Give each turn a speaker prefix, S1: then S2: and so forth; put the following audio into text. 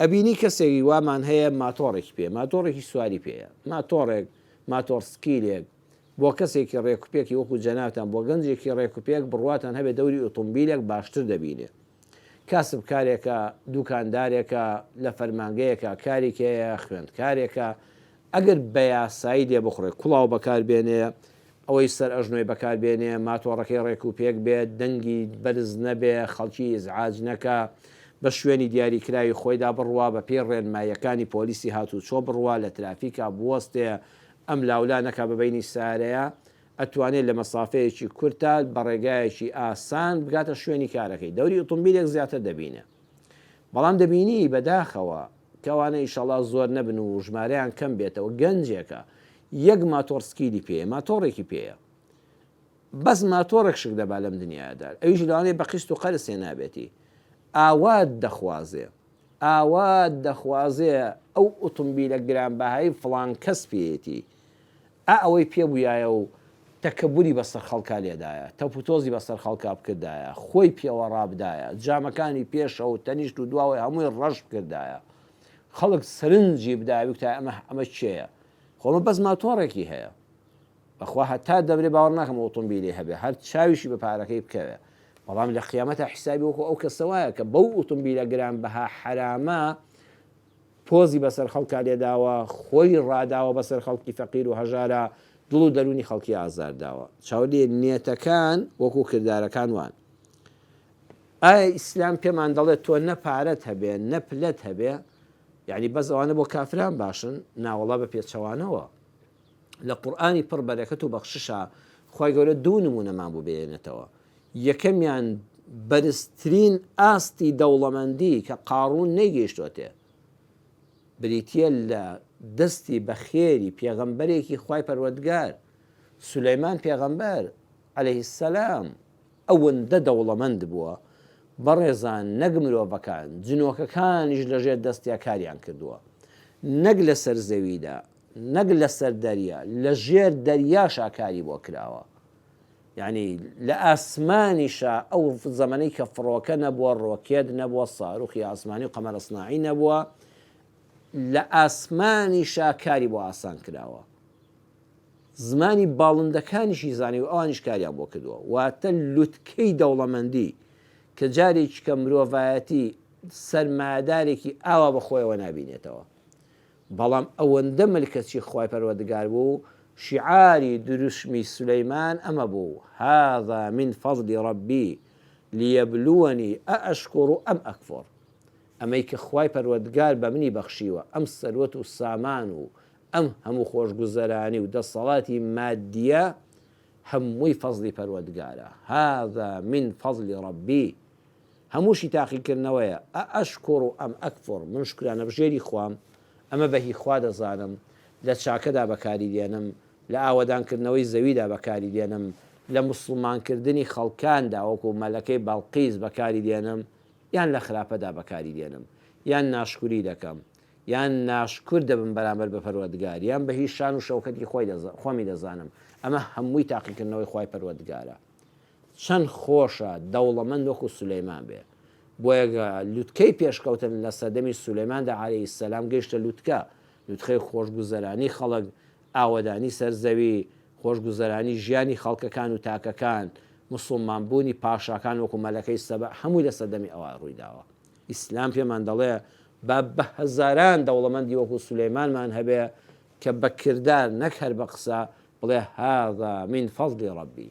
S1: ئەبینی کەسێکی وامان هەیە ماتۆڕێکی پێ ماتۆڕێکی سواری پێەیە ماتۆر سکیلێک بۆ کەسێکی ڕێکوپێکی وەکو جەناوتان بۆ گەنجێکی ڕێکوپێک بڕواتان هەبێت دەوری ئۆتۆمبیلێک باشتر دەبینێ کاسب کارێکە دوکاندارێکە لە فەرمانگەیەکە کارێکەیە خوێندکارێکە ئەگەر بە یاسایی لێ بخڕێ کوڵاو بەکاربێنێ ئەوەی سەر ئەژنۆی بەکاربێنێ ماتۆڕەکەی ڕێکوپێک بێت دەنگی بەرز نەبێ خەڵکی ئیزعاج نەکە بە شوێنی دیاریکراوی خۆیدا بڕوا بە پێی ڕێنماییەکانی پۆلیسی هاتوو چۆ بڕوا لە ترافیکا بوەستێ ئەم لاولا نەکا بەبینی سارەیە ئەتوانێت لە مەسافەیەکی کورتە بە ڕێگایەکی ئاسان بگاتە شوێنی کارەکەی دەوری ئۆتۆمبیلێک زیاتر دەبینێ بەڵام دەبینی بەداخەوە کەوانە ئیشەڵا زۆر نەبن و ژمارەیان کەم بێتەوە گەنجێکە یەک ماتۆر سکیلی پێ ماتۆڕێکی پێەیە بەس ماتۆڕێک شک دەبا لەم دنیادار ئەویش لەوانەیە بە قیست و قەرسێ نابێتی ئاوات دەخوازێ ئەو ئۆتۆمبیلە گرانبەهایی فڵان کەس پێیەتی ئەوەی پێبووایە و تەکەبوری بەسەر خەڵکا لێدایە تەپوتۆزی بەسەر خەڵکا بکردایە خۆی پێوە ڕابدایە جامەکانی پێشە و تەنیشت و دواوەی هەمووی ڕەش بکردایە خەڵک سرنجی بداوی تا ئەمە چێە خۆمە بەس ماتۆڕێکی هەیە بەخوا هەتا دەبرێ باوەڕ ناکەم ئۆتۆمبیلی هەبێ هەر چاویشی بە پارەکەی بکەوێ بەڵام لە قیامەتە حیسابی وەکو ئەو کەسەوایە کە بەو ئۆتۆمبیلە گرانبەها حرامە پۆزی بەسەر خەڵکا لێداوە خۆی ڕاداوە بەسەر خەڵکی فەقیر و هەژارە دڵ و دەرونی خەڵکی ئازارداوە چاودێ نێتەکان وەکو کردارەکان وان ئایا ئیسلام پێمان دەڵێت تۆ نەپارەت هەبێ نەپلەت هەبێ یعنی بەس ئەوانە بۆ کافران باشن ناوەڵا بە پێچەوانەوە لە قورئانی پڕ بەرەکەت و بەخششە خی گەورە دوو نمونەمان بوو بێنێتەوە یەکەمیان بەرزترین ئاستی دەوڵەمەندی کە قاڕون نەیگەیشتوتێ بریتە لە دەستی بەخێری پێغەمبەرێکی خوای پەروەردگار سولەیمان پێغەمبەر عەلەیهی سەلام ئەوەندە دەوڵەمەند بووە بەڕێزان نەک مرۆڤەکان جنۆکەکانیش لەژێر دەستیا کاریان کردووە نەک لە سەر زەویدا نەک لە سەر دەریا لە ژێر دەریاشا کاری بۆ کراوە یعنی لە ئاسمانیشە ئەو زەمانەی کە فڕۆکە نەبووە ڕۆکێت نەبووە ساروخی ئاسمانی و قەمەرە سناعی نەبووە لە ئاسمانیشا کاری بۆ ئاسان کراوە زمانی باڵندەکانیشی زانی و ئەوانیش کاریان بۆ کردووە واتە لوتکەی دەوڵەمەندی کە جارێکی کە مرۆڤایەتی سەرمایەدارێکی ئاوا بەخۆیەوە نابینێتەوە بەڵام ئەوەندە ملکەتی خوای پەروەردگار بوو شعاری دروشمی سولەیمان ئەمە بوو هذا من فضل ربي ليبلوني أأشكر أم أكفر ئەمەی کە خوای پەروەردگار بە منی بەخشیوە ئەم سەروەت و سامان و ئەم هەموو خۆشگوزەرانی و دەسەڵاتی مادیە هەمووی فەزلی پەروەردگارە هذا من فضل ربي هەمووشی تاقیکردنەوەیە ئەشکر و ئەم ئەکفر من شکرانە بژێری خوام ئەمە بەهی خوا دەزانم لە چاکەدا بەکاری دێنم لە ئاوەدانکردنەوەی زەویدا بەکاری دێنم لە مسلمانکردنی خەڵکاندا وەکو مەلەکەی بەڵقیس بەکاری دێنم یان لە خراپەدا بەکاری دێنم یان ناشکوری دەکەم یان ناشکر دەبم بەرامبەر بە پەروەردگار یان بە هیچ شان و شەوکەتی خۆمی دەزانم ئەمە هەمووی تاقیکردنەوەی خوای پەروەردگارە چەند خۆشە دەوڵەمەند وەکو سولەیمان بێ بۆیە لوتکەی پێشکەوتن لە سەردەمی سولەیماندا عەلەیهی سەلام گەیشتە لوتکەی خۆشگوزەرانی خەڵک ئاوەدانی سەرزەوی خۆشگوزەرانی ژیانی خەڵکەکان و تاکەکان مسلمانبوونی پاشاکان وەکو مەلەکەی سەبە هەمووی لە سەردەمی ئەوە ڕوویداوە ئیسلام پێمان دەڵێ بە هەزاران دەوڵەمەندی وەکو سولەیمانمان هەبێ کە بە کردار نەک هەر بە قسە بڵێ هذا من فضل ربي